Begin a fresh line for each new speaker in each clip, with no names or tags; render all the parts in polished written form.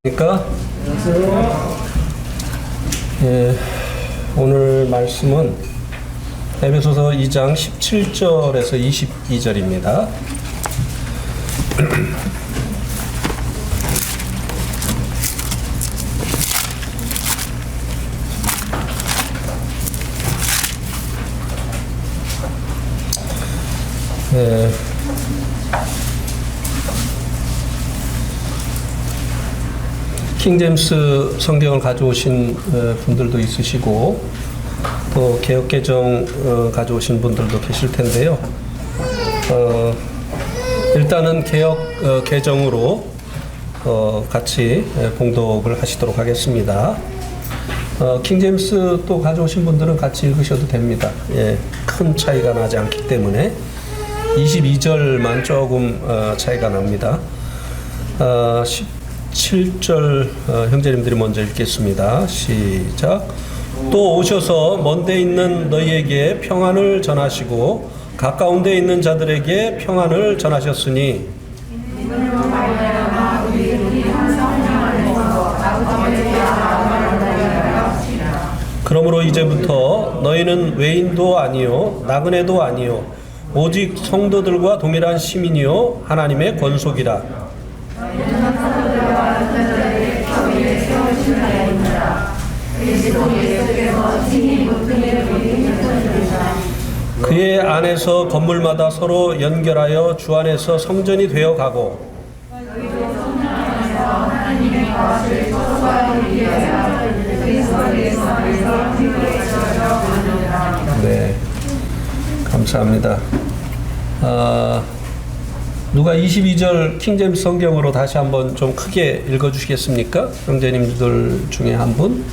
그러니까 오늘 말씀은 에베소서 2장 17절에서 22절입니다. 킹제임스 성경을 가져오신 분들도 있으시고 또 개역개정 가져오신 분들도 계실 텐데요. 일단은 개역개정으로 같이 봉독을 하시도록 하겠습니다. 킹제임스 또 가져오신 분들은 같이 읽으셔도 됩니다. 큰 차이가 나지 않기 때문에 22절만 조금 차이가 납니다. 17절 형제님들이 먼저 읽겠습니다. 시작. 또 오셔서 먼 데 있는 너희에게 평안을 전하시고 가까운 데 있는 자들에게 평안을 전하셨으니 그러므로 이제부터 너희는 외인도 아니요 나그네도 아니요 오직 성도들과 동일한 시민이요 하나님의 권속이라. 그의 안에서 건물마다 서로 연결하여 주 안에서 성전이 되어 가고 네, 감사합니다. 누가 22절 킹제임스 성경으로 다시 한번 좀 크게 읽어주시겠습니까? 형제님들 중에 한 분.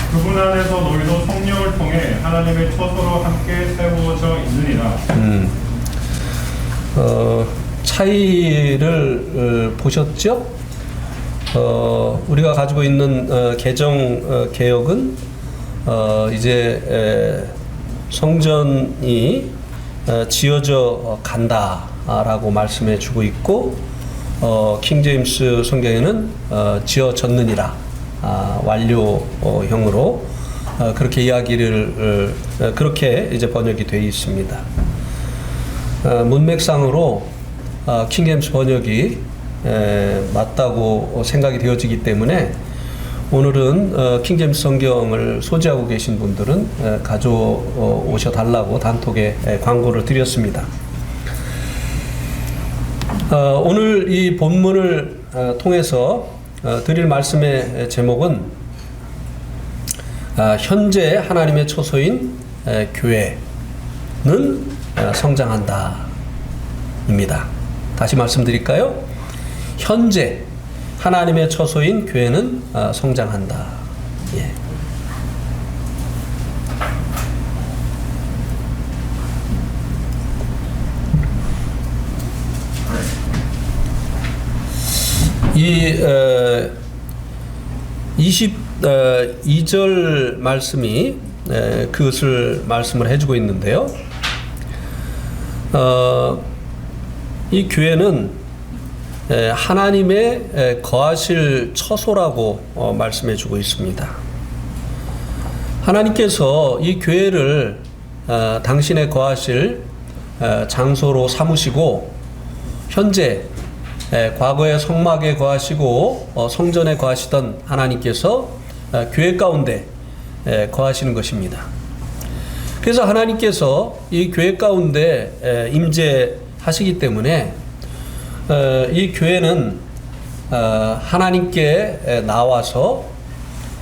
그분 안에서 너희도 성령을 통해 하나님의 처소로 함께 세워져 있느니라.
차이를 보셨죠? 우리가 가지고 있는 개역은 이제 성전이 지어져 간다라고 말씀해 주고 있고, 킹제임스 성경에는 지어졌느니라 완료형으로 그렇게 이야기를 그렇게 이제 번역이 되어 있습니다. 문맥상으로 킹제임스 번역이 맞다고 생각이 되어지기 때문에 오늘은 킹제임스 성경을 소지하고 계신 분들은 가져오셔 달라고 단톡에 광고를 드렸습니다. 오늘 이 본문을 통해서 드릴 말씀의 제목은 현재 하나님의 처소인 교회는 성장한다 입니다. 다시 말씀드릴까요? 현재 하나님의 처소인 교회는 성장한다. 예. 이 22절 말씀이 그것을 말씀을 해주고 있는데요. 이 교회는 하나님의 거하실 처소라고 말씀해 주고 있습니다. 하나님께서 이 교회를 당신의 거하실 장소로 삼으시고 현재 과거의 성막에 거하시고 성전에 거하시던 하나님께서 교회 가운데 거하시는 것입니다. 그래서 하나님께서 이 교회 가운데 임재하시기 때문에 이 교회는 하나님께 나와서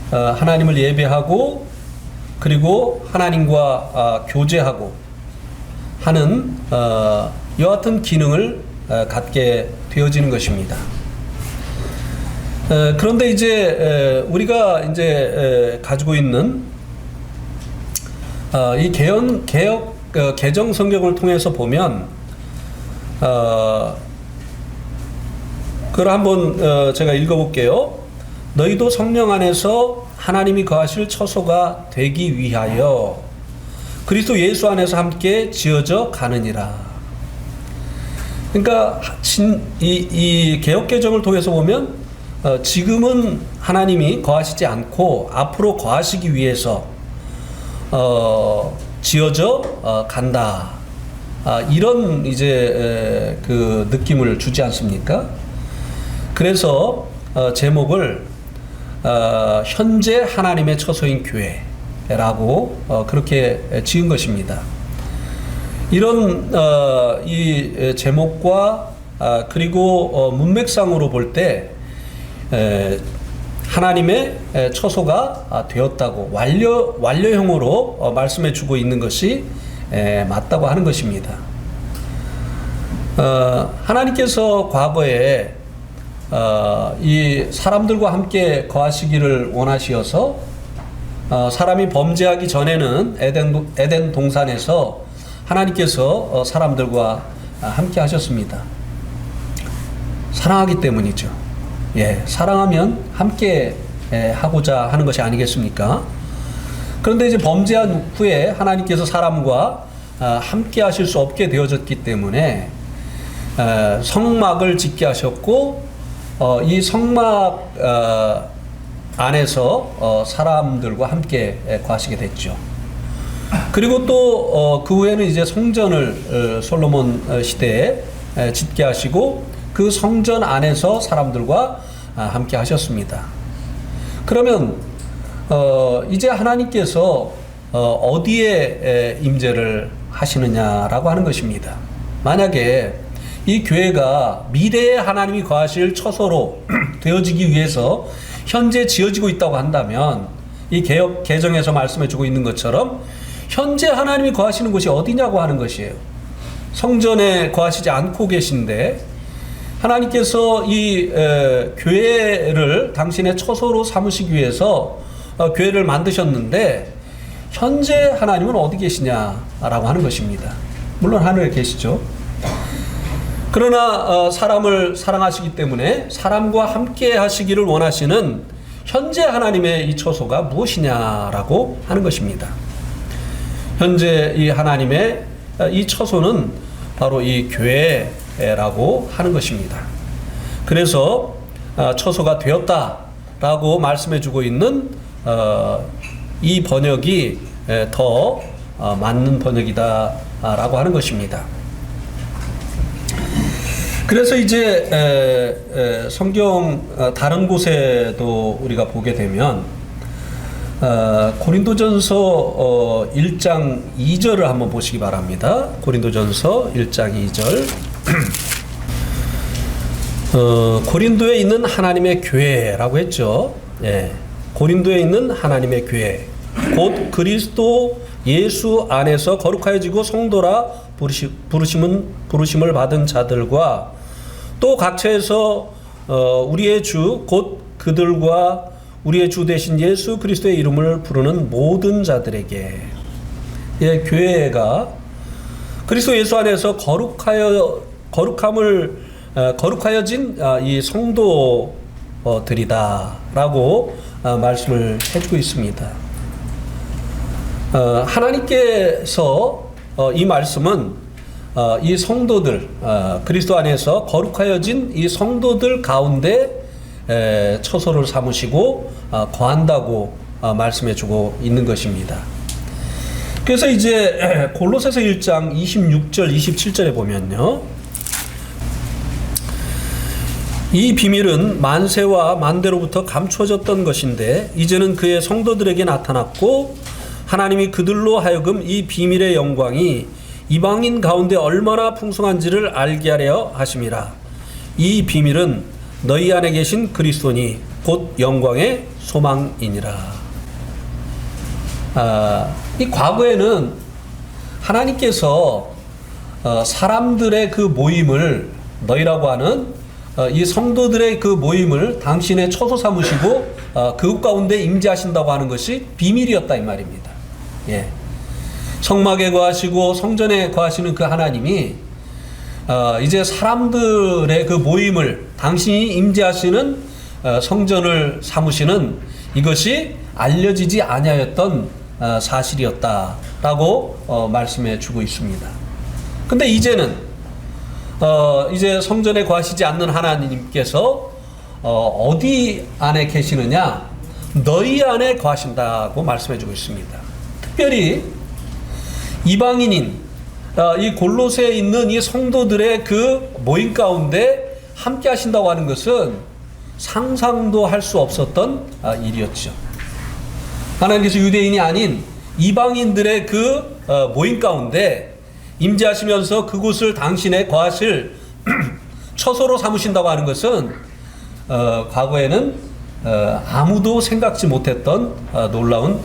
하나님을 예배하고 그리고 하나님과 교제하고 하는 이와 같은 기능을 갖게 되어지는 것입니다. 그런데 이제 우리가 이제 가지고 있는 이 개정 성경을 통해서 보면 그걸 한번 제가 읽어볼게요. 너희도 성령 안에서 하나님이 거하실 처소가 되기 위하여 그리스도 예수 안에서 함께 지어져 가느니라. 그러니까 이 개혁 개정을 통해서 보면 지금은 하나님이 거하시지 않고 앞으로 거하시기 위해서 지어져 간다. 이런 이제 그 느낌을 주지 않습니까? 그래서 제목을 현재 하나님의 처소인 교회라고 그렇게 지은 것입니다. 이런 이 제목과 그리고 문맥상으로 볼 때 하나님의 처소가 되었다고 완료형으로 말씀해 주고 있는 것이 맞다고 하는 것입니다. 하나님께서 과거에 이 사람들과 함께 거하시기를 원하시어서 사람이 범죄하기 전에는 에덴 동산에서 하나님께서 사람들과 함께 하셨습니다. 사랑하기 때문이죠. 예, 사랑하면 함께 하고자 하는 것이 아니겠습니까? 그런데 이제 범죄한 후에 하나님께서 사람과 함께 하실 수 없게 되어졌기 때문에 성막을 짓게 하셨고 이 성막 안에서 사람들과 함께 거하시게 됐죠. 그리고 또 그 후에는 이제 성전을 솔로몬 시대에 짓게 하시고 그 성전 안에서 사람들과 함께 하셨습니다. 그러면 이제 하나님께서 어디에 임재를 하시느냐라고 하는 것입니다. 만약에 이 교회가 미래에 하나님이 거하실 처소로 되어지기 위해서 현재 지어지고 있다고 한다면 이 개혁 개정에서 말씀해 주고 있는 것처럼 현재 하나님이 거하시는 곳이 어디냐고 하는 것이에요. 성전에 거하시지 않고 계신데 하나님께서 이 교회를 당신의 처소로 삼으시기 위해서 교회를 만드셨는데 현재 하나님은 어디 계시냐라고 하는 것입니다. 물론 하늘에 계시죠. 그러나 사람을 사랑하시기 때문에 사람과 함께 하시기를 원하시는 현재 하나님의 이 처소가 무엇이냐라고 하는 것입니다. 현재 이 하나님의 이 처소는 바로 이 교회라고 하는 것입니다. 그래서 처소가 되었다라고 말씀해 주고 있는 이 번역이 더 맞는 번역이다라고 하는 것입니다. 그래서 이제 성경 다른 곳에도 우리가 보게 되면 고린도전서 1장 2절을 한번 보시기 바랍니다. 고린도전서 1장 2절 고린도에 있는 하나님의 교회라고 했죠. 예, 고린도에 있는 하나님의 교회 곧 그리스도 예수 안에서 거룩하여지고 성도라 부르심을 받은 자들과 또 각처에서 우리의 주 곧 그들과 우리의 주 되신 예수 그리스도의 이름을 부르는 모든 자들에게. 예, 교회가 그리스도 예수 안에서 거룩하여진 이 성도들이다라고 말씀을 해주고 있습니다. 하나님께서 이 말씀은 이 성도들 그리스도 안에서 거룩하여진 이 성도들 가운데 처소를 삼으시고 거한다고 말씀해주고 있는 것입니다. 그래서 이제 골로새서 1장 26절 27절에 보면요, 이 비밀은 만세와 만대로부터 감추어졌던 것인데 이제는 그의 성도들에게 나타났고 하나님이 그들로 하여금 이 비밀의 영광이 이방인 가운데 얼마나 풍성한지를 알게 하려 하심이라. 이 비밀은 너희 안에 계신 그리스도니 곧 영광의 소망이니라. 이 과거에는 하나님께서 사람들의 그 모임을 너희라고 하는 이 성도들의 그 모임을 당신의 처소 삼으시고 그것 가운데 임재하신다고 하는 것이 비밀이었다 이 말입니다. 예. 성막에 거하시고 성전에 거하시는 그 하나님이 이제 사람들의 그 모임을 당신이 임재하시는 성전을 삼으시는 이것이 알려지지 아니하였던 사실이었다라고 말씀해 주고 있습니다. 근데 이제는 이제 성전에 거하시지 않는 하나님께서 어디 안에 계시느냐? 너희 안에 거하신다고 말씀해주고 있습니다. 특별히 이방인인 이 골로새에 있는 이 성도들의 그 모임 가운데 함께 하신다고 하는 것은 상상도 할 수 없었던 일이었죠. 하나님께서 유대인이 아닌 이방인들의 그 모임 가운데 임재하시면서 그곳을 당신의 거하실 처소로 삼으신다고 하는 것은 과거에는 아무도 생각지 못했던 놀라운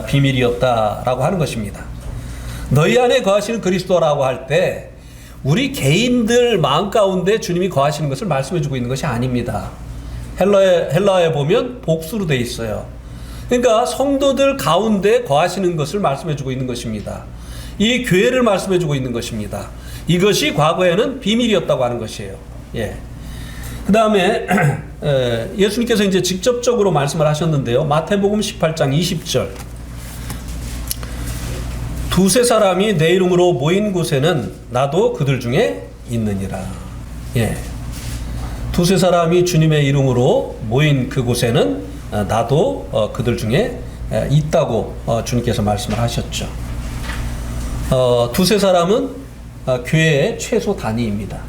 비밀이었다라고 하는 것입니다. 너희 안에 거하시는 그리스도라고 할 때 우리 개인들 마음 가운데 주님이 거하시는 것을 말씀해주고 있는 것이 아닙니다. 헬라어에 보면 복수로 되어 있어요. 그러니까 성도들 가운데 거하시는 것을 말씀해주고 있는 것입니다. 이 교회를 말씀해주고 있는 것입니다. 이것이 과거에는 비밀이었다고 하는 것이에요. 예. 그 다음에 예수님께서 이제 직접적으로 말씀을 하셨는데요. 마태복음 18장 20절. 두세 사람이 내 이름으로 모인 곳에는 나도 그들 중에 있느니라. 예. 두세 사람이 주님의 이름으로 모인 그곳에는 나도 그들 중에 있다고 주님께서 말씀을 하셨죠. 두세 사람은 교회의 최소 단위입니다.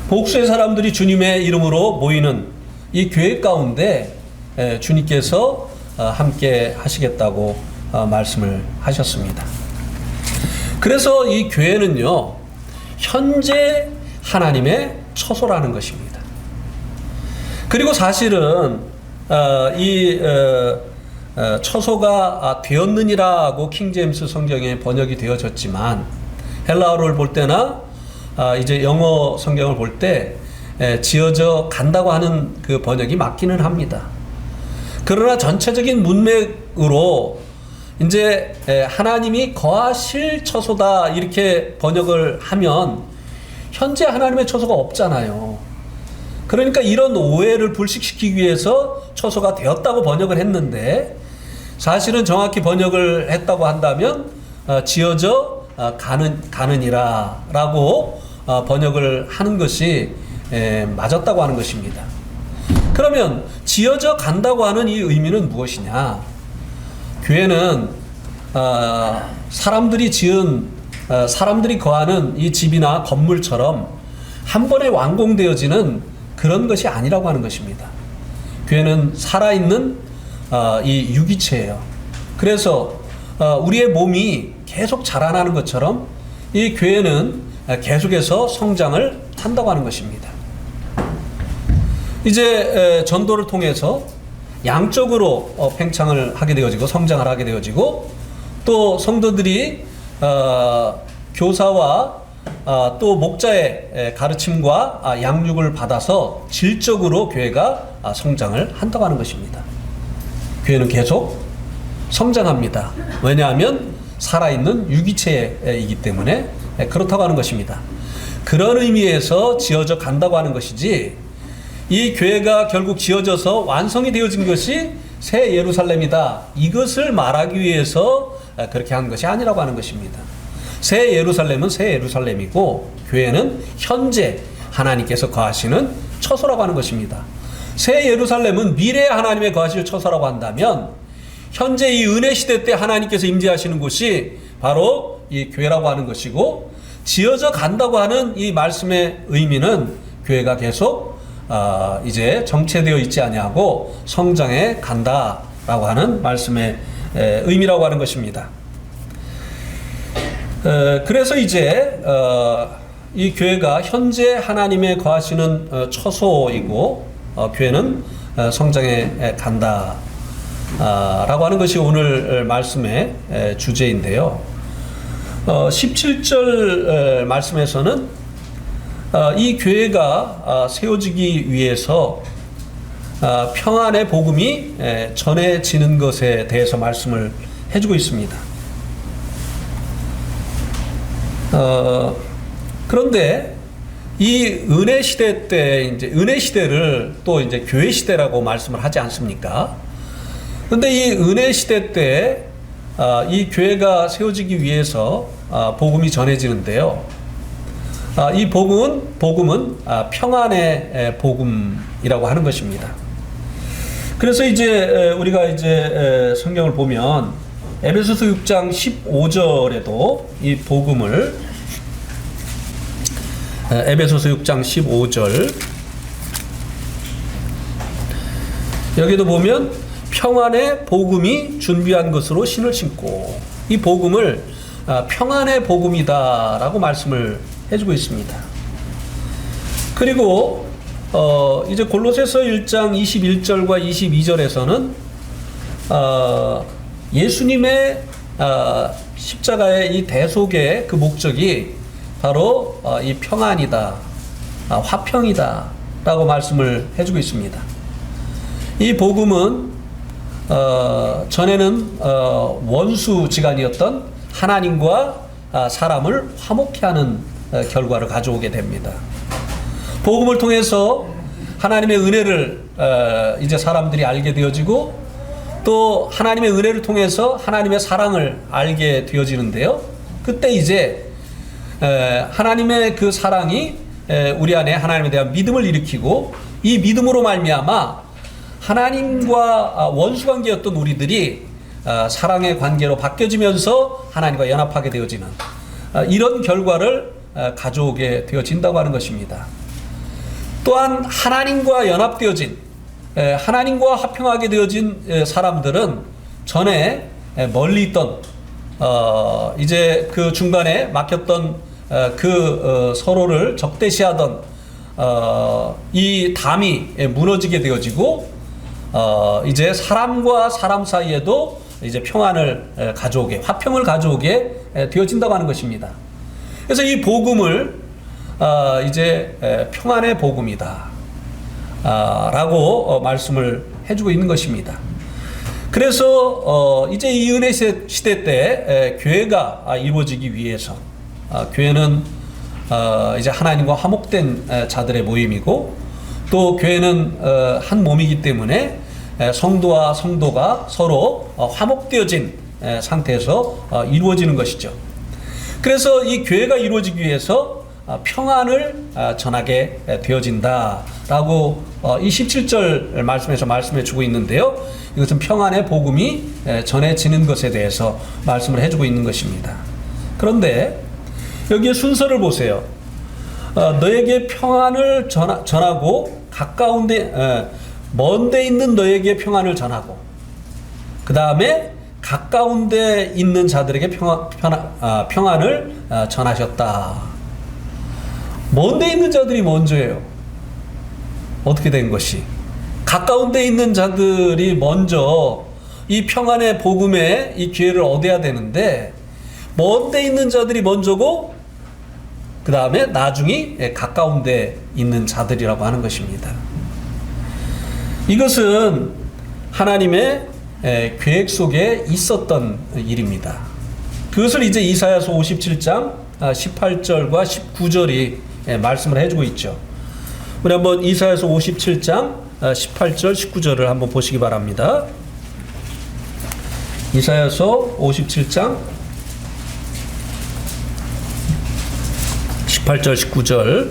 복수의 사람들이 주님의 이름으로 모이는 이 교회 가운데 주님께서 함께 하시겠다고 말씀을 하셨습니다. 그래서 이 교회는요, 현재 하나님의 처소라는 것입니다. 그리고 사실은 이 처소가 되었느니라고 킹제임스 성경에 번역이 되어졌지만 헬라어를 볼 때나 이제 영어 성경을 볼 때 지어져 간다고 하는 그 번역이 맞기는 합니다. 그러나 전체적인 문맥으로 이제 하나님이 거하실 처소다 이렇게 번역을 하면 현재 하나님의 처소가 없잖아요. 그러니까 이런 오해를 불식시키기 위해서 처소가 되었다고 번역을 했는데 사실은 정확히 번역을 했다고 한다면 지어져 가느니라 라고 번역을 하는 것이 맞았다고 하는 것입니다. 그러면 지어져 간다고 하는 이 의미는 무엇이냐? 교회는 사람들이 지은 사람들이 거하는 이 집이나 건물처럼 한 번에 완공되어지는 그런 것이 아니라고 하는 것입니다. 교회는 살아있는 이 유기체예요. 그래서 우리의 몸이 계속 자라나는 것처럼 이 교회는 계속해서 성장을 한다고 하는 것입니다. 이제 전도를 통해서 양적으로 팽창을 하게 되어지고 성장을 하게 되어지고 또 성도들이 교사와 또 목자의 가르침과 양육을 받아서 질적으로 교회가 성장을 한다고 하는 것입니다. 교회는 계속 성장합니다. 왜냐하면 살아있는 유기체이기 때문에 그렇다고 하는 것입니다. 그런 의미에서 지어져 간다고 하는 것이지 이 교회가 결국 지어져서 완성이 되어진 것이 새 예루살렘이다. 이것을 말하기 위해서 그렇게 한 것이 아니라고 하는 것입니다. 새 예루살렘은 새 예루살렘이고 교회는 현재 하나님께서 거하시는 처소라고 하는 것입니다. 새 예루살렘은 미래 하나님의 거하실 처소라고 한다면 현재 이 은혜 시대 때 하나님께서 임재하시는 곳이 바로 이 교회라고 하는 것이고 지어져 간다고 하는 이 말씀의 의미는 교회가 계속 이제 정체되어 있지 아니하고 성장해 간다라고 하는 말씀의 의미라고 하는 것입니다. 그래서 이제 이 교회가 현재 하나님의 거하시는 처소이고 교회는 성장해 간다 라고 하는 것이 오늘 말씀의 주제인데요. 17절 말씀에서는 이 교회가 세워지기 위해서 평안의 복음이 전해지는 것에 대해서 말씀을 해주고 있습니다. 그런데 이 은혜 시대 때 이제 은혜 시대를 또 이제 교회 시대라고 말씀을 하지 않습니까? 그런데 이 은혜 시대 때 이 교회가 세워지기 위해서 복음이 전해지는데요. 이 복음은 평안의 복음이라고 하는 것입니다. 그래서 이제 우리가 이제 성경을 보면 에베소서 6장 15절에도 이 복음을 에베소서 6장 15절 여기도 보면 평안의 복음이 준비한 것으로 신을 신고, 이 복음을 평안의 복음이다라고 말씀을 해주고 있습니다. 그리고 이제 골로새서 1장 21절과 22절에서는 예수님의 십자가의 이 대속의 그 목적이 바로 이 평안이다, 화평이다 라고 말씀을 해주고 있습니다. 이 복음은 전에는 원수지간이었던 하나님과 사람을 화목케 하는 결과를 가져오게 됩니다. 복음을 통해서 하나님의 은혜를 이제 사람들이 알게 되어지고, 또 하나님의 은혜를 통해서 하나님의 사랑을 알게 되어지는데요. 그때 이제 하나님의 그 사랑이 우리 안에 하나님에 대한 믿음을 일으키고, 이 믿음으로 말미암아 하나님과 원수관계였던 우리들이 사랑의 관계로 바뀌어지면서 하나님과 연합하게 되어지는 이런 결과를 가져오게 되어진다고 하는 것입니다. 또한 하나님과 연합되어진, 하나님과 화평하게 되어진 사람들은 전에 멀리 있던 이제 그 중간에 막혔던 그 서로를 적대시하던 이 담이 무너지게 되어지고, 이제 사람과 사람 사이에도 이제 평안을 가져오게, 화평을 가져오게 되어진다고 하는 것입니다. 그래서 이 복음을 이제 평안의 복음이다 라고 말씀을 해주고 있는 것입니다. 그래서 이제 이 은혜 시대 때 교회가 이루어지기 위해서, 교회는 이제 하나님과 화목된 자들의 모임이고, 또 교회는 한 몸이기 때문에 성도와 성도가 서로 화목되어진 상태에서 이루어지는 것이죠. 그래서 이 교회가 이루어지기 위해서 평안을 전하게 되어진다라고 이 17절 말씀에서 말씀해 주고 있는데요. 이것은 평안의 복음이 전해지는 것에 대해서 말씀을 해주고 있는 것입니다. 그런데 여기에 순서를 보세요. 너에게 평안을 전하고, 가까운데 먼데 있는 너에게 평안을 전하고, 그 다음에 가까운데 있는 자들에게 평안을 전하셨다. 먼데 있는 자들이 먼저예요. 어떻게 된 것이? 가까운데 있는 자들이 먼저 이 평안의 복음의 이 기회를 얻어야 되는데, 먼데 있는 자들이 먼저고, 그 다음에 나중에 가까운데 있는 자들이라고 하는 것입니다. 이것은 하나님의 계획 속에 있었던 일입니다. 그것을 이제 이사야서 57장 18절과 19절이 말씀을 해주고 있죠. 우리 한번 이사야서 57장 18절 19절을 한번 보시기 바랍니다. 이사야서 57장 18절 19절.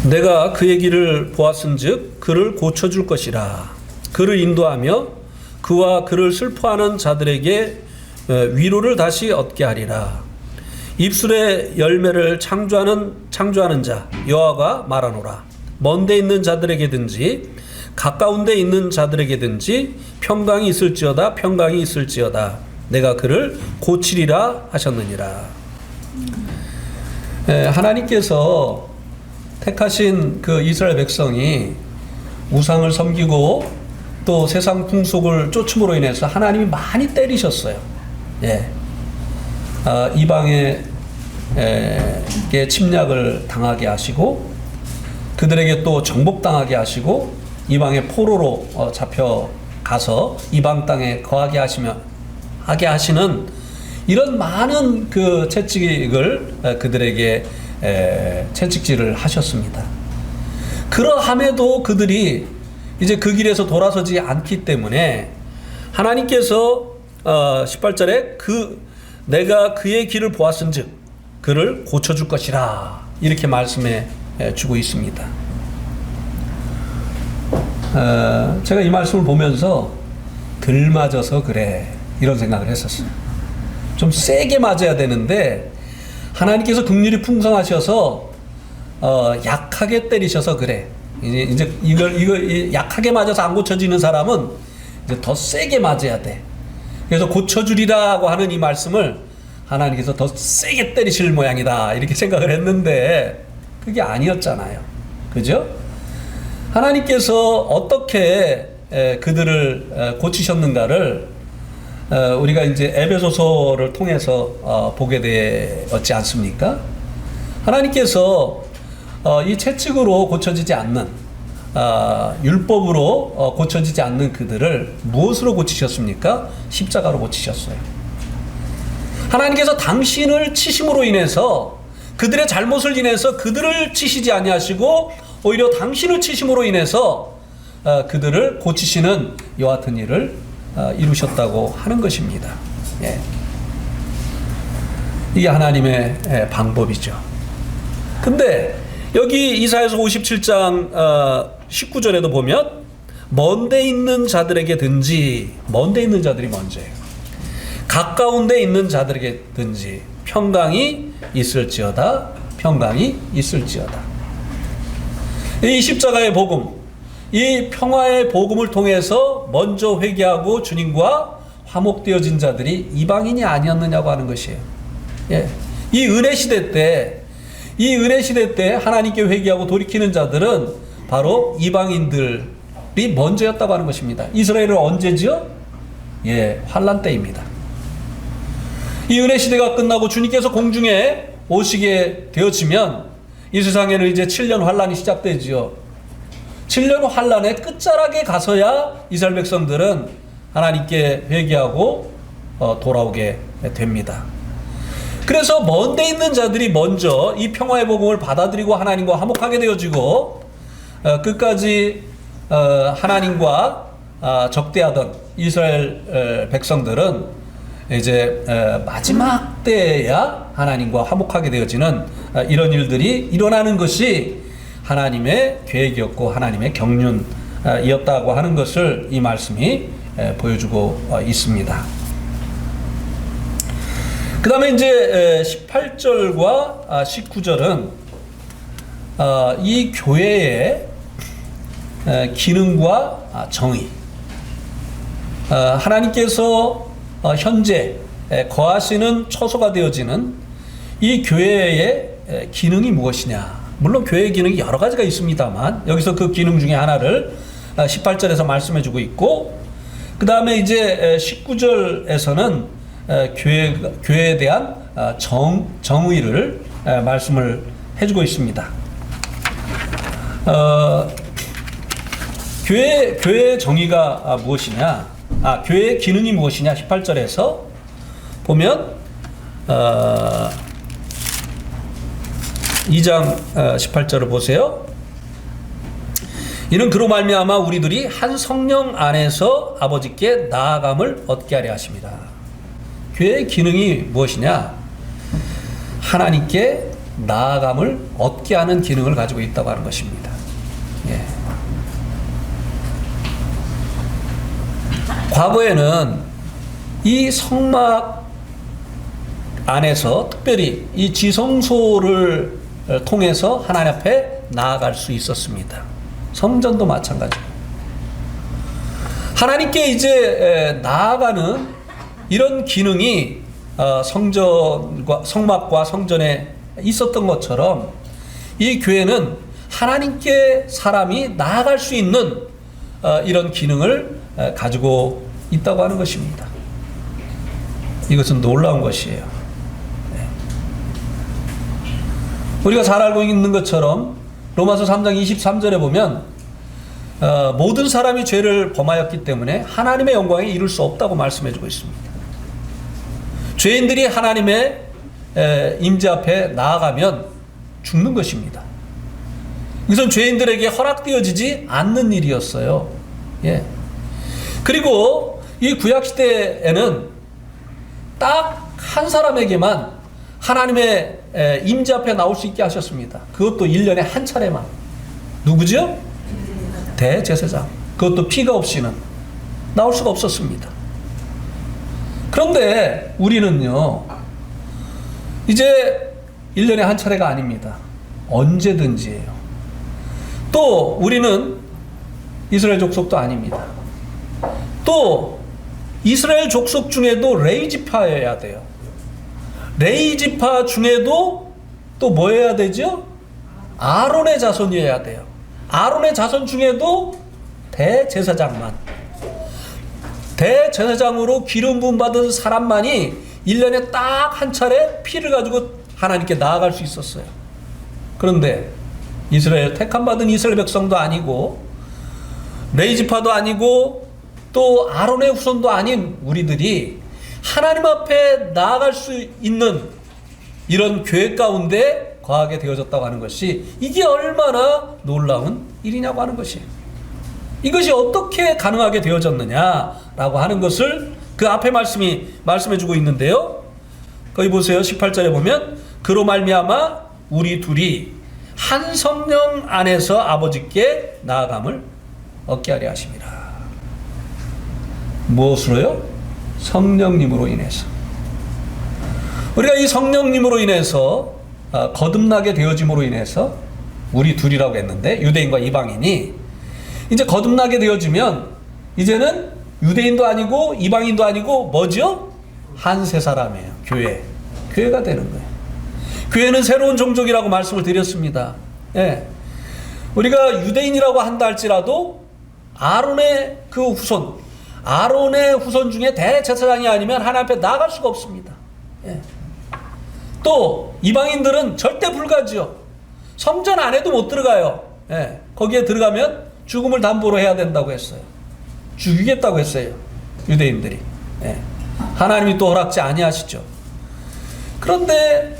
내가 그의 길을 보았은즉 그를 고쳐줄 것이라. 그를 인도하며 그와 그를 슬퍼하는 자들에게 위로를 다시 얻게 하리라. 입술의 열매를 창조하는 자 여호와가 말하노라. 먼데 있는 자들에게든지 가까운데 있는 자들에게든지 평강이 있을지어다. 평강이 있을지어다. 내가 그를 고치리라 하셨느니라. 하나님께서 택하신 그 이스라엘 백성이 우상을 섬기고 또 세상 풍속을 쫓음으로 인해서 하나님이 많이 때리셨어요. 이방에 침략을 당하게 하시고, 그들에게 또 정복당하게 하시고, 이방의 포로로 잡혀가서 이방 땅에 거하게 하시는 이런 많은 그 채찍을 그들에게 채찍질을 하셨습니다. 그러함에도 그들이 이제 그 길에서 돌아서지 않기 때문에 하나님께서 18절에 내가 그의 길을 보았은즉 그를 고쳐줄 것이라 이렇게 말씀해 주고 있습니다. 제가 이 말씀을 보면서 덜 맞아서 그래 이런 생각을 했었어요. 좀 세게 맞아야 되는데 하나님께서 긍휼이 풍성하셔서 약하게 때리셔서 그래. 이제 이걸 약하게 맞아서 안 고쳐지는 사람은 이제 더 세게 맞아야 돼. 그래서 고쳐주리라고 하는 이 말씀을 하나님께서 더 세게 때리실 모양이다 이렇게 생각을 했는데 그게 아니었잖아요. 그죠? 하나님께서 어떻게 그들을 고치셨는가를 우리가 이제 에베소서를 통해서 보게 되었지 않습니까? 하나님께서 이 채찍으로 고쳐지지 않는 율법으로 고쳐지지 않는 그들을 무엇으로 고치셨습니까? 십자가로 고치셨어요. 하나님께서 당신을 치심으로 인해서 그들의 잘못을 인해서 그들을 치시지 아니하시고 오히려 당신을 치심으로 인해서 그들을 고치시는 이와 같은 일을 이루셨다고 하는 것입니다. 예. 이게 하나님의 방법이죠. 근데 여기 이사야서 57장 19절에도 보면 먼데 있는 자들에게든지, 먼데 있는 자들이 먼저예요. 가까운 데 있는 자들에게든지 평강이 있을지어다, 평강이 있을지어다. 이 십자가의 복음, 이 평화의 복음을 통해서 먼저 회개하고 주님과 화목되어진 자들이 이방인이 아니었느냐고 하는 것이에요. 예. 이 은혜 시대 때 하나님께 회개하고 돌이키는 자들은 바로 이방인들이 먼저였다고 하는 것입니다. 이스라엘은 언제죠? 예, 환란 때입니다. 이 은혜 시대가 끝나고 주님께서 공중에 오시게 되어지면 이 세상에는 이제 7년 환란이 시작되지요. 7년 환란의 끝자락에 가서야 이스라엘 백성들은 하나님께 회개하고 돌아오게 됩니다. 그래서 먼데 있는 자들이 먼저 이 평화의 복음을 받아들이고 하나님과 화목하게 되어지고 끝까지 하나님과 적대하던 이스라엘 백성들은 이제 마지막 때에야 하나님과 화목하게 되어지는 이런 일들이 일어나는 것이 하나님의 계획이었고 하나님의 경륜이었다고 하는 것을 이 말씀이 보여주고 있습니다. 그 다음에 이제 18절과 19절은 이 교회의 기능과 정의, 하나님께서 현재 거하시는 처소가 되어지는 이 교회의 기능이 무엇이냐. 물론 교회의 기능이 여러 가지가 있습니다만 여기서 그 기능 중에 하나를 18절에서 말씀해 주고 있고, 그 다음에 이제 19절에서는 교회에 대한 정의를 말씀을 해주고 있습니다. 교회의 정의가 무엇이냐, 교회의 기능이 무엇이냐 18절에서 보면 2장 18절을 보세요. 이는 그로 말미암아 우리들이 한 성령 안에서 아버지께 나아감을 얻게 하려 하십니다. 교회의 기능이 무엇이냐? 하나님께 나아감을 얻게 하는 기능을 가지고 있다고 하는 것입니다. 예. 과거에는 이 성막 안에서 특별히 이 지성소를 통해서 하나님 앞에 나아갈 수 있었습니다. 성전도 마찬가지고 하나님께 이제 나아가는 이런 기능이 성막과 성전에 있었던 것처럼 이 교회는 하나님께 사람이 나아갈 수 있는 이런 기능을 가지고 있다고 하는 것입니다. 이것은 놀라운 것이에요. 우리가 잘 알고 있는 것처럼 로마서 3장 23절에 보면 모든 사람이 죄를 범하였기 때문에 하나님의 영광에 이룰 수 없다고 말씀해 주고 있습니다. 죄인들이 하나님의 임재 앞에 나아가면 죽는 것입니다. 이것은 죄인들에게 허락되어지지 않는 일이었어요. 예. 그리고 이 구약시대에는 딱
한 사람에게만 하나님의 임재 앞에 나올 수 있게 하셨습니다. 그것도 1년에 한 차례만. 누구죠? 대제사장. 그것도 피가 없이는 나올 수가 없었습니다. 그런데 우리는요, 이제 1년에 한 차례가 아닙니다. 언제든지예요. 또 우리는 이스라엘 족속도 아닙니다. 또 이스라엘 족속 중에도 레위지파여야 돼요. 레위지파 중에도 또 뭐 해야 되죠? 아론의 자손이어야 돼요. 아론의 자손 중에도 대제사장만, 대제사장으로 기름 부음 받은 사람만이 1년에 딱 한 차례 피를 가지고 하나님께 나아갈 수 있었어요. 그런데 이스라엘 택함받은 이스라엘 백성도 아니고 레위지파도 아니고 또 아론의 후손도 아닌 우리들이 하나님 앞에 나아갈 수 있는 이런 교회 가운데 거하게 되어졌다고 하는 것이, 이게 얼마나 놀라운 일이냐고 하는 것이에요. 이것이 어떻게 가능하게 되어졌느냐라고 하는 것을 그 앞에 말씀이 말씀해주고 있는데요. 거기 보세요. 18절에 보면 그로 말미암아 우리 둘이 한 성령 안에서 아버지께 나아감을 얻게 하려 하심이라. 무엇으로요? 성령님으로 인해서. 우리가 이 성령님으로 인해서 거듭나게 되어짐으로 인해서 우리 둘이라고 했는데, 유대인과 이방인이 이제 거듭나게 되어지면 이제는 유대인도 아니고 이방인도 아니고 뭐죠? 한 세 사람이에요. 교회가 되는 거예요. 교회는 새로운 종족이라고 말씀을 드렸습니다. 예. 우리가 유대인이라고 한다 할지라도 아론의 그 후손, 아론의 후손 중에 대제사장이 아니면 하나님 앞에 나아갈 수가 없습니다. 예. 또 이방인들은 절대 불가지요. 성전 안에도 못 들어가요. 예. 거기에 들어가면 죽음을 담보로 해야 된다고 했어요. 죽이겠다고 했어요. 유대인들이. 예. 하나님이 또 허락지 아니하시죠. 그런데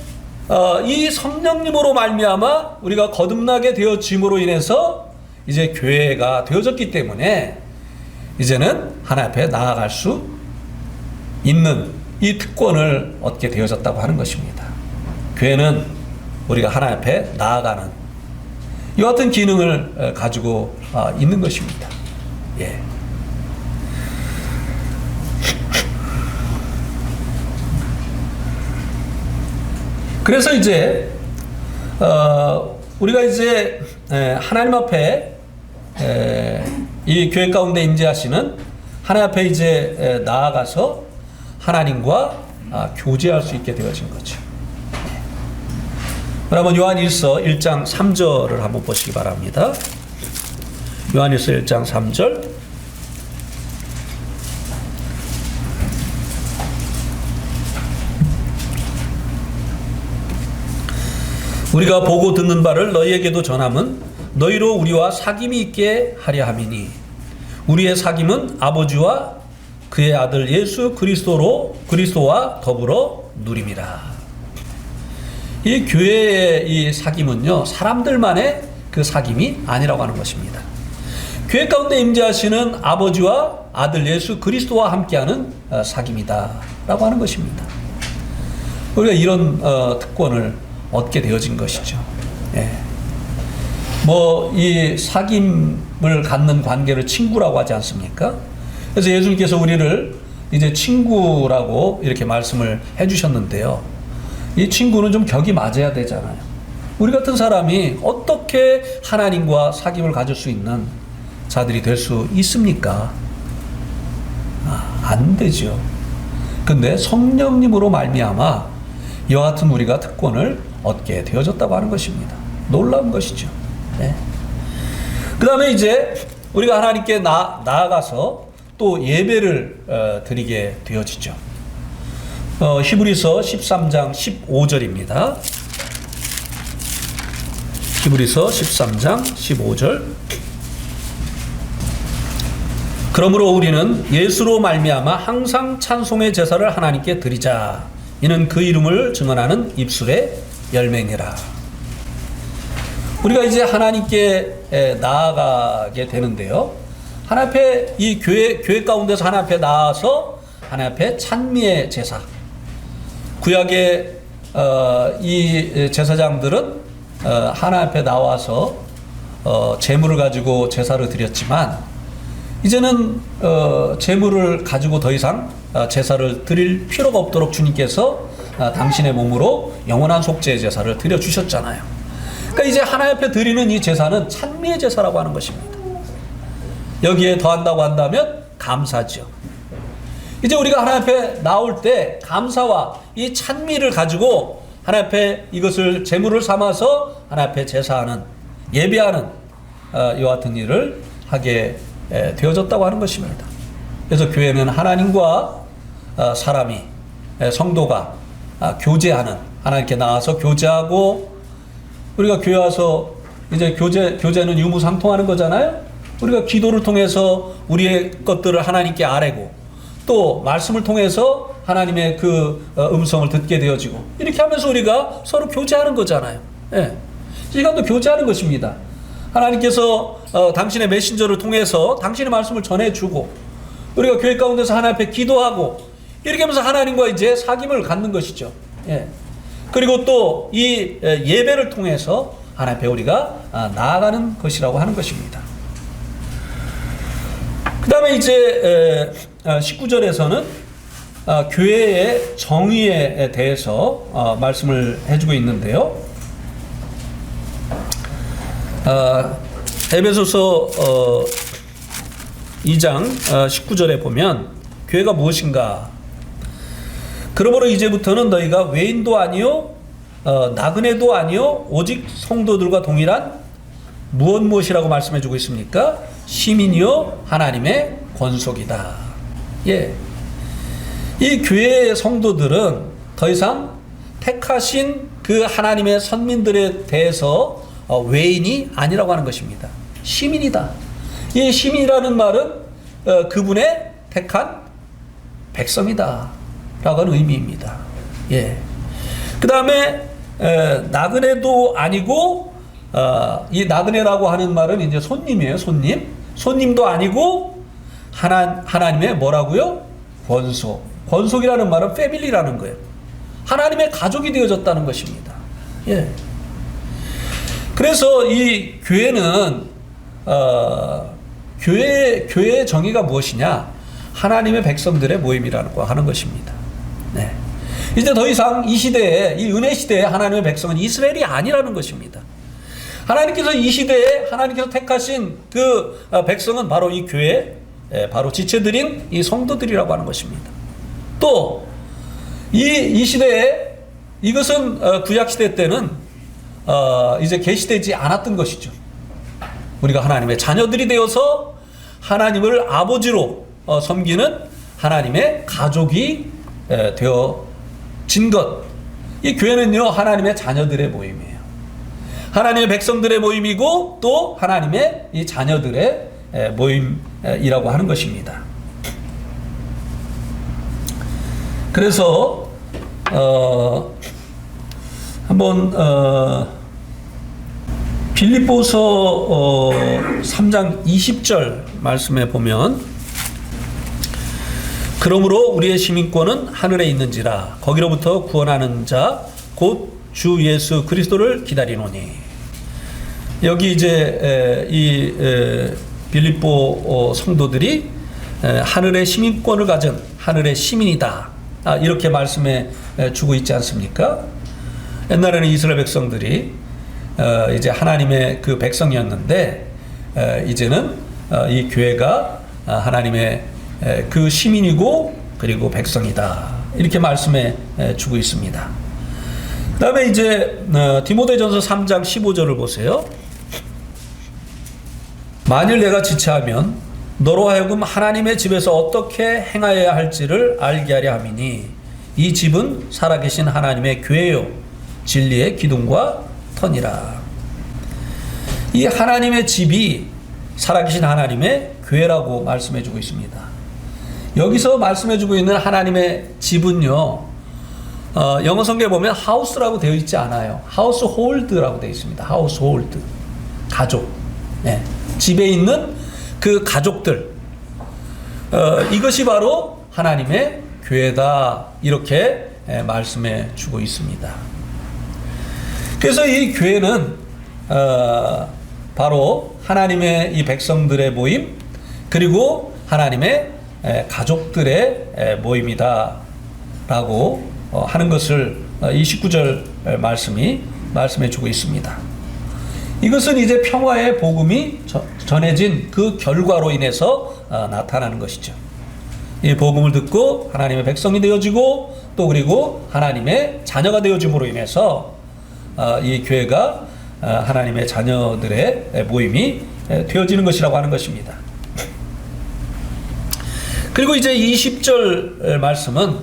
이 성령님으로 말미암아 우리가 거듭나게 되어짐으로 인해서 이제 교회가 되어졌기 때문에 이제는 하나님 앞에 나아갈 수 있는 이 특권을 얻게 되어졌다고 하는 것입니다. 교회는 우리가 하나님 앞에 나아가는 이 같은 기능을 가지고 있는 것입니다. 예. 그래서 이제 우리가 이제 하나님 앞에 이 교회 가운데 임재하시는 하나님 앞에 이제 나아가서 하나님과 교제할 수 있게 되어진 거죠. 여러분 요한일서 1장 3절을 한번 보시기 바랍니다. 요한일서 1장 3절. 우리가 보고 듣는 바를 너희에게도 전함은 너희로 우리와 사귐이 있게 하려 함이니 우리의 사귐은 아버지와 그의 아들 예수 그리스도와 더불어 누림이라. 이 교회의 이 사귐은요, 사람들만의 그 사귐이 아니라고 하는 것입니다. 교회 가운데 임재하시는 아버지와 아들 예수 그리스도와 함께하는 사귐이다 라고 하는 것입니다. 우리가 이런 특권을 얻게 되어진 것이죠. 예. 이 사귐을 갖는 관계를 친구라고 하지 않습니까? 그래서 예수님께서 우리를 이제 친구라고 이렇게 말씀을 해주셨는데요. 이 친구는 좀 격이 맞아야 되잖아요. 우리 같은 사람이 어떻게 하나님과 사귐을 가질 수 있는 자들이 될 수 있습니까? 안 되죠. 근데 성령님으로 말미암아 이와 같은 우리가 특권을 얻게 되어졌다고 하는 것입니다. 놀라운 것이죠. 네. 그 다음에 이제 우리가 하나님께 나아가서 또 예배를 드리게 되어지죠. 히브리서 13장 15절입니다. 히브리서 13장 15절. 그러므로 우리는 예수로 말미암아 항상 찬송의 제사를 하나님께 드리자. 이는 그 이름을 증언하는 입술의 열매니라. 우리가 이제 하나님께 나아가게 되는데요. 하나님 앞에 이 교회 가운데서 하나님 앞에 나아서 하나님 앞에 찬미의 제사, 구약의 이 제사장들은 하나님 앞에 나와서 제물을 가지고 제사를 드렸지만 이제는 제물을 가지고 더 이상 제사를 드릴 필요가 없도록 주님께서 당신의 몸으로 영원한 속죄의 제사를 드려 주셨잖아요. 그러니까 이제 하나님 앞에 드리는 이 제사는 찬미의 제사라고 하는 것입니다. 여기에 더한다고 한다면 감사죠. 이제 우리가 하나님 앞에 나올 때 감사와 이 찬미를 가지고 하나님 앞에 이것을 제물을 삼아서 하나님 앞에 제사하는, 예배하는 이와 같은 일을 하게 되어졌다고 하는 것입니다. 그래서 교회는 하나님과 사람이, 성도가 교제하는, 하나님께 나와서 교제하고, 우리가 교회 와서 이제 교제는 유무상통하는 거잖아요. 우리가 기도를 통해서 우리의 것들을 하나님께 아뢰고, 또 말씀을 통해서 하나님의 그 음성을 듣게 되어지고, 이렇게 하면서 우리가 서로 교제하는 거잖아요. 예. 시간도 교제하는 것입니다. 하나님께서 당신의 메신저를 통해서 당신의 말씀을 전해주고, 우리가 교회 가운데서 하나님 앞에 기도하고, 이렇게 하면서 하나님과 이제 사귐을 갖는 것이죠. 예. 그리고 또 이 예배를 통해서 하나님 앞에 우리가 나아가는 것이라고 하는 것입니다. 그 다음에 이제 19절에서는 교회의 정의에 대해서 말씀을 해주고 있는데요. 에베소서 2장 19절에 보면 교회가 무엇인가? 그러므로 이제부터는 너희가 외인도 아니요 나그네도 아니요 오직 성도들과 동일한 무엇이라고 말씀해 주고 있습니까? 시민이요 하나님의 권속이다. 예. 이 교회의 성도들은 더 이상 택하신 그 하나님의 선민들에 대해서 외인이 아니라고 하는 것입니다. 시민이다. 이 시민이라는 말은 그분의 택한 백성이다 라고 하는 의미입니다. 예. 그 다음에 나그네도 아니고 이 나그네라고 하는 말은 이제 손님이에요. 손님도 아니고 하나님의 뭐라고요? 권속이라는 말은 패밀리라는 거예요. 하나님의 가족이 되어졌다는 것입니다. 예. 그래서 이 교회는 교회의 정의가 무엇이냐? 하나님의 백성들의 모임이라고 하는 것입니다. 네. 이제 더 이상 이 시대에, 이 은혜 시대에 하나님의 백성은 이스라엘이 아니라는 것입니다. 하나님께서 이 시대에 하나님께서 택하신 그 백성은 바로 이 교회, 바로 지체들인 이 성도들이라고 하는 것입니다. 또 이 시대에 이것은 구약 시대 때는 이제 계시되지 않았던 것이죠. 우리가 하나님의 자녀들이 되어서 하나님을 아버지로 섬기는 하나님의 가족이 되어진 것. 이 교회는요 하나님의 자녀들의 모임이에요. 하나님의 백성들의 모임이고 또 하나님의 이 자녀들의 모임이라고 하는 것입니다. 그래서 한번 빌립보서 3장 20절 말씀에 보면 그러므로 우리의 시민권은 하늘에 있는지라 거기로부터 구원하는 자 곧 주 예수 그리스도를 기다리노니. 여기 이제 이 빌립보 성도들이 하늘의 시민권을 가진 하늘의 시민이다, 이렇게 말씀해 주고 있지 않습니까? 옛날에는 이스라엘 백성들이 이제 하나님의 그 백성이었는데 이제는 이 교회가 하나님의 그 시민이고 그리고 백성이다, 이렇게 말씀해 주고 있습니다. 그 다음에 이제 디모데전서 3장 15절을 보세요. 만일 내가 지체하면 너로 하여금 하나님의 집에서 어떻게 행하여야 할지를 알게 하려 함이니 이 집은 살아계신 하나님의 교회요 진리의 기둥과 터니라. 이 하나님의 집이 살아계신 하나님의 교회라고 말씀해주고 있습니다. 여기서 말씀해주고 있는 하나님의 집은요, 영어 성경에 보면 하우스라고 되어 있지 않아요. 하우스홀드라고 되어 있습니다. 하우스홀드, 가족. 네. 집에 있는 그 가족들, 이것이 바로 하나님의 교회다, 이렇게 말씀해 주고 있습니다. 그래서 이 교회는 바로 하나님의 이 백성들의 모임, 그리고 하나님의 가족들의 모임이다 라고 하는 것을 이 19절 말씀이 말씀해 주고 있습니다. 이것은 이제 평화의 복음이 전해진 그 결과로 인해서 나타나는 것이죠. 이 복음을 듣고 하나님의 백성이 되어지고, 또 그리고 하나님의 자녀가 되어짐으로 인해서 이 교회가 하나님의 자녀들의 모임이 되어지는 것이라고 하는 것입니다. 그리고 이제 20절 말씀은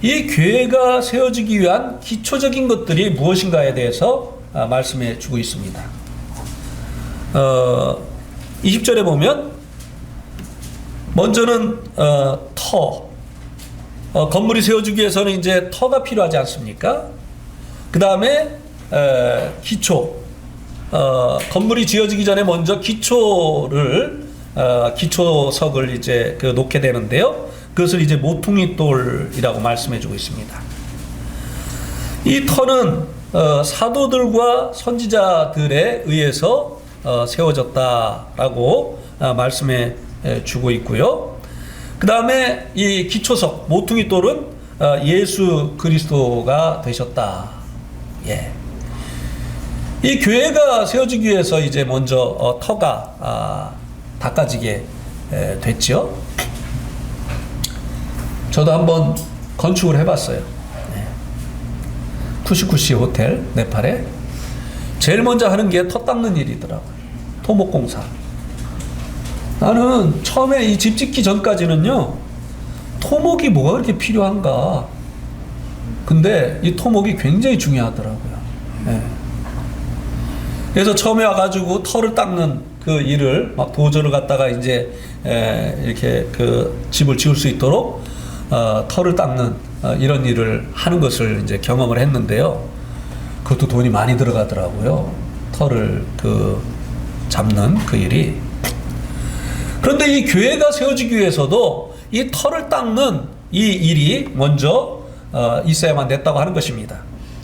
이 교회가 세워지기 위한 기초적인 것들이 무엇인가에 대해서 말씀해 주고 있습니다. 20절에 보면 먼저는 건물이 세워지기 위해서는 이제 터가 필요하지 않습니까? 그 다음에 기초, 건물이 지어지기 전에 먼저 기초석을 이제 놓게 되는데요. 그것을 이제 모퉁이 돌이라고 말씀해주고 있습니다. 이 터는 사도들과 선지자들에 의해서 세워졌다라고 말씀해 주고 있고요. 그 다음에 이 기초석, 모퉁이 돌은 예수 그리스도가 되셨다. 예. 이 교회가 세워지기 위해서 이제 먼저 터가 닦아지게 됐죠. 저도 한번 건축을 해봤어요. 쿠시쿠시 호텔 네팔에 제일 먼저 하는 게 터 닦는 일이더라고요. 토목공사. 나는 처음에 이 집 짓기 전까지는요, 토목이 뭐가 그렇게 필요한가. 근데 이 토목이 굉장히 중요하더라고요. 예. 그래서 처음에 와가지고 터를 닦는 그 일을 막 도저를 갖다가 이제 이렇게 그 집을 지을 수 있도록 터를 닦는 이런 일을 하는 것을 이제 경험을 했는데요. 그것도 돈이 많이 들어가더라고요. 터를 잡는 그 일이. 그런데 이 교회가 세워지기 위해서도 이 터를 닦는 이 일이 먼저 있어야만 됐다고 하는 것입니다.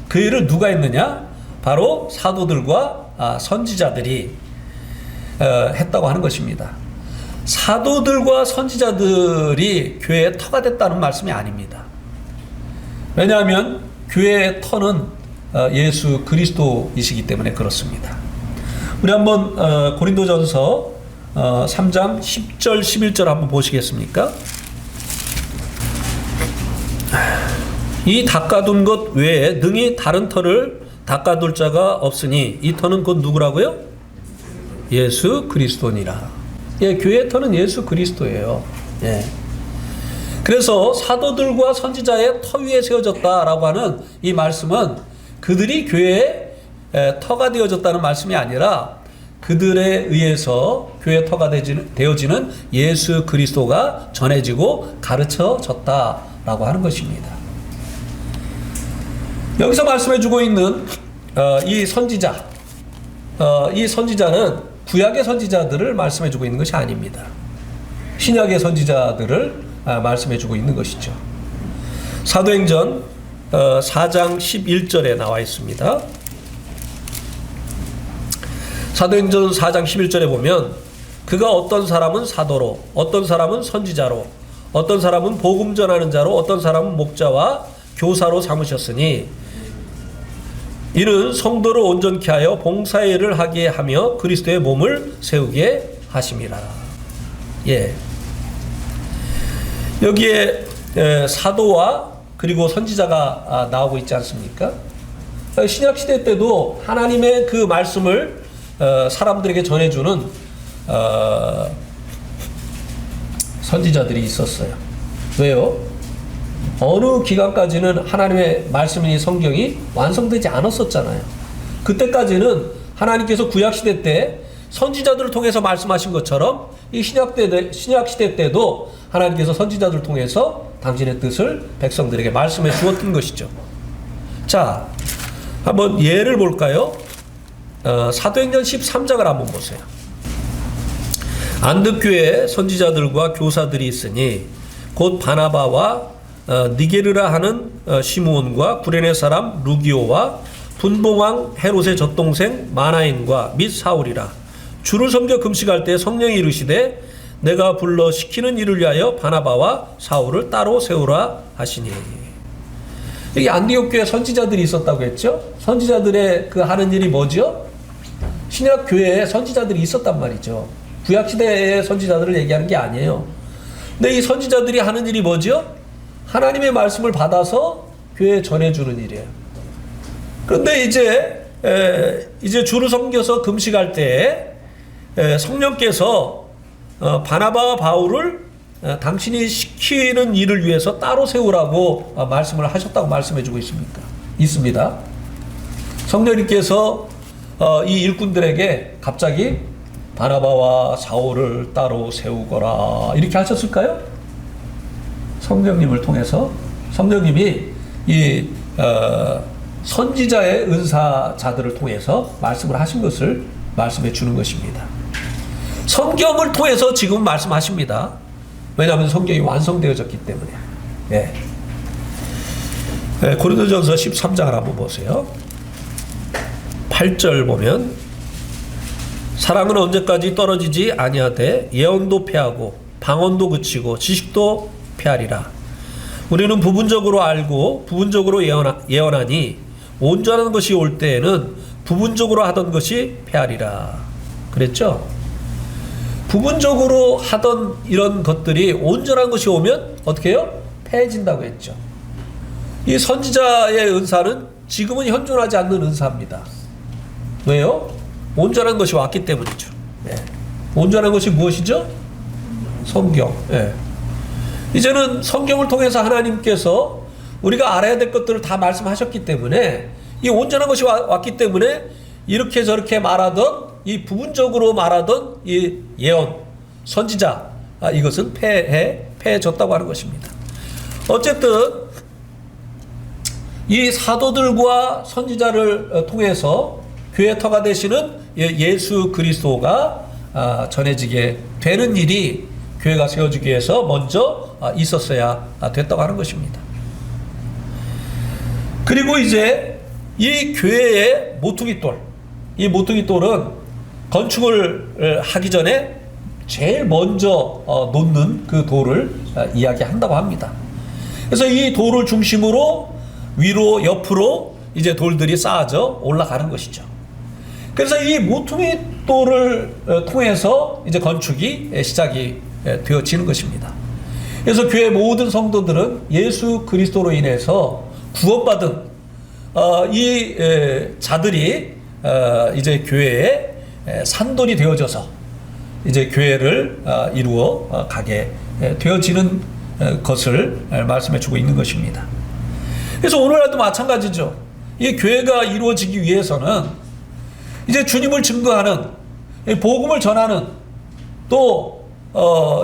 그 일을 누가 했느냐? 바로 사도들과 선지자들이 했다고 하는 것입니다. 사도들과 선지자들이 교회의 터가 됐다는 말씀이 아닙니다. 왜냐하면 교회의 터는 예수 그리스도이시기 때문에 그렇습니다. 우리 한번 고린도전서 3장 10절 11절 한번 보시겠습니까? 이 닦아둔 것 외에 능히 다른 터를 닦아둘 자가 없으니 이 터는 곧 누구라고요? 예수 그리스도니라. 예, 교회의 터는 예수 그리스도예요. 예. 그래서 사도들과 선지자의 터 위에 세워졌다라고 하는 이 말씀은 그들이 교회의 터가 되어졌다는 말씀이 아니라 그들에 의해서 교회의 터가 되어지는 예수 그리스도가 전해지고 가르쳐졌다라고 하는 것입니다. 여기서 말씀해주고 있는 이 선지자, 이 선지자는 구약의 선지자들을 말씀해주고 있는 것이 아닙니다. 신약의 선지자들을 말씀해주고 있는 것이죠. 사도행전 4장 11절에 나와 있습니다. 사도행전 4장 11절에 보면 그가 어떤 사람은 사도로, 어떤 사람은 선지자로, 어떤 사람은 복음 전하는 자로, 어떤 사람은 목자와 교사로 삼으셨으니 이는 성도를 온전케 하여 봉사일을 하게 하며 그리스도의 몸을 세우게 하심이라. 예. 여기에 사도와 그리고 선지자가 나오고 있지 않습니까? 신약 시대 때도 하나님의 그 말씀을 사람들에게 전해주는 선지자들이 있었어요. 왜요? 어느 기간까지는 하나님의 말씀이 성경이 완성되지 않았었잖아요. 그때까지는 하나님께서 구약시대 때 선지자들을 통해서 말씀하신 것처럼 이 신약시대 때도 하나님께서 선지자들을 통해서 당신의 뜻을 백성들에게 말씀해 주었던 것이죠. 자, 한번 예를 볼까요? 사도행전 13장을 한번 보세요. 안득교회에 선지자들과 교사들이 있으니 곧 바나바와
니게르라 하는 시므온과 구레네 사람 루기오와 분봉왕 헤롯의 젖동생 마나인과 및 사울이라. 주를 섬겨 금식할 때 성령이 이르시되 내가 불러 시키는 일을 위하여 바나바와 사울을 따로 세우라 하시니. 여기 안디옥 교회 선지자들이 있었다고 했죠. 선지자들의 그 하는 일이 뭐죠? 신약 교회에 선지자들이 있었단 말이죠. 구약 시대의 선지자들을 얘기하는 게 아니에요. 근데 이 선지자들이 하는 일이 뭐죠? 하나님의 말씀을 받아서 교회에 전해주는 일이에요. 그런데 이제 주를 섬겨서 금식할 때 성령께서 바나바와 바울을 당신이 시키는 일을 위해서 따로 세우라고 말씀을 하셨다고 말씀해주고 있습니다. 성령님께서 이 일꾼들에게 갑자기 바나바와 사울을 따로 세우거라 이렇게 하셨을까요? 성령님을 통해서 성령님이 이 선지자의 은사자들을 통해서 말씀을 하신 것을 말씀해 주는 것입니다. 성경을 통해서 지금 말씀하십니다. 왜냐하면 성경이 완성되어졌기 때문에. 예. 고린도전서 13장을 한번 보세요. 8절 보면 사랑은 언제까지 떨어지지 아니하되 예언도 패하고 방언도 그치고 지식도 패하리라. 우리는 부분적으로 알고 부분적으로 예언하니 온전한 것이 올 때에는 부분적으로 하던 것이 패하리라. 그랬죠? 부분적으로 하던 이런 것들이 온전한 것이 오면 어떻게 해요? 패해진다고 했죠. 이 선지자의 은사는 지금은 현존하지 않는 은사입니다. 왜요? 온전한 것이 왔기 때문이죠. 예. 온전한 것이 무엇이죠? 성경. 예. 이제는 성경을 통해서 하나님께서 우리가 알아야 될 것들을 다 말씀하셨기 때문에 이 온전한 것이 왔기 때문에 이렇게 저렇게 말하던 이 부분적으로 말하던 이 예언, 선지자 이것은 패해졌다고 하는 것입니다. 어쨌든 이 사도들과 선지자를 통해서 교회 터가 되시는 예수 그리스도가 전해지게 되는 일이 교회가 세워지기 위해서 먼저 있었어야 됐다고 하는 것입니다. 그리고 이제 이 교회의 모퉁이돌, 이 모퉁이돌은 건축을 하기 전에 제일 먼저 놓는 그 돌을 이야기한다고 합니다. 그래서 이 돌을 중심으로 위로 옆으로 이제 돌들이 쌓아져 올라가는 것이죠. 그래서 이 모퉁이돌을 통해서 이제 건축이 시작이 되어지는 것입니다. 그래서 교회 모든 성도들은 예수 그리스도로 인해서 구원받은 이 자들이 이제 교회에 산돌이 되어져서 이제 교회를 이루어 가게 되어지는 것을 말씀해 주고 있는 것입니다. 그래서 오늘날도 마찬가지죠. 이 교회가 이루어지기 위해서는 이제 주님을 증거하는 복음을 전하는 또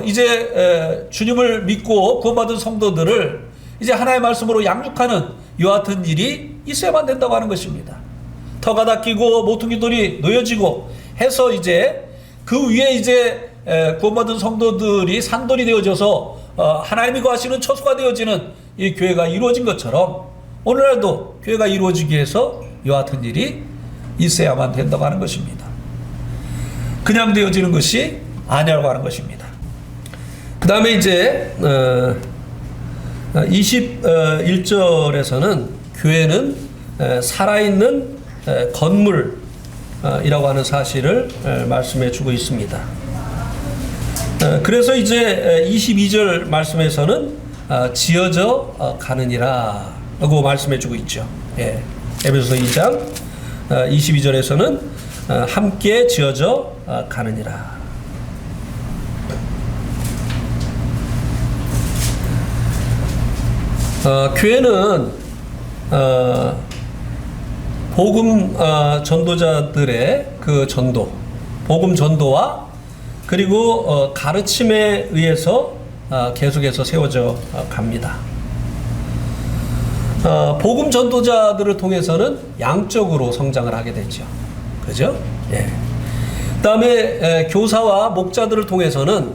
이제 주님을 믿고 구원받은 성도들을 이제 하나의 말씀으로 양육하는 이와 같은 일이 있어야만 된다고 하는 것입니다. 터가 닦이고 모퉁이돌이 놓여지고 해서 이제 그 위에 이제 구원받은 성도들이 산돌이 되어져서 하나님이 거하시는 처소가 되어지는 이 교회가 이루어진 것처럼 오늘날도 교회가 이루어지기 위해서 이와 같은 일이 있어야만 된다고 하는 것입니다. 그냥 되어지는 것이 아니라고 하는 것입니다. 그 다음에 이제 21절에서는 교회는 살아있는 건물이라고 하는 사실을 말씀해 주고 있습니다. 그래서 이제 22절 말씀에서는 지어져 가느니라 라고 말씀해 주고 있죠. 예. 에베소서 2장 22절에서는 함께 지어져 가느니라. 교회는 복음 전도자들의 그 전도, 복음 전도와 그리고 가르침에 의해서 계속해서 세워져 갑니다. 복음 전도자들을 통해서는 양적으로 성장을 하게 되죠. 그죠? 예. 그 다음에 교사와 목자들을 통해서는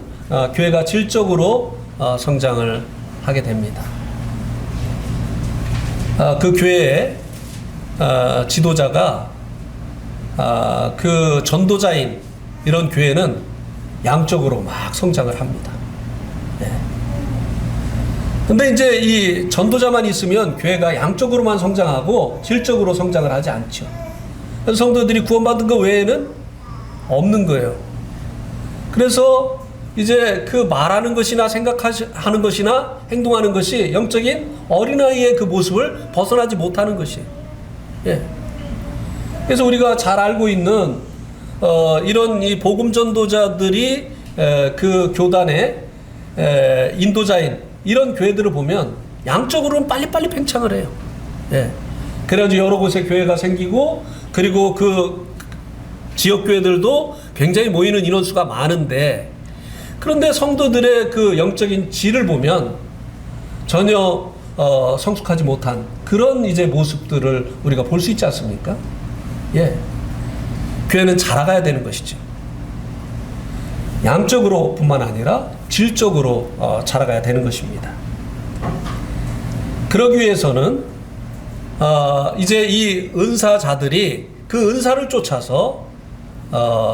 교회가 질적으로 성장을 하게 됩니다.
그 교회의 지도자가 그 전도자인 이런 교회는 양적으로 막 성장을 합니다. 근데 이제 이 전도자만 있으면 교회가 양적으로만 성장하고 질적으로 성장을 하지 않죠. 그래서 성도들이 구원받은 것 외에는 없는 거예요. 그래서 이제 그 말하는 것이나 생각하는 것이나 행동하는 것이 영적인 어린아이의 그 모습을 벗어나지 못하는 것이에요. 예. 그래서 우리가 잘 알고 있는 이런 이 복음 전도자들이 그 교단의 인도자인 이런 교회들을 보면 양적으로는 빨리빨리 팽창을 해요. 예. 그래가지고 여러 곳에 교회가 생기고, 그리고 그 지역 교회들도 굉장히 모이는 인원수가 많은데, 그런데 성도들의 그 영적인 질을 보면 전혀 성숙하지 못한 그런 이제 모습들을 우리가 볼 수 있지 않습니까? 예. 교회는 자라가야 되는 것이죠. 양적으로 뿐만 아니라 질적으로 자라가야 되는 것입니다. 그러기 위해서는 이제 이 은사자들이 그 은사를 쫓아서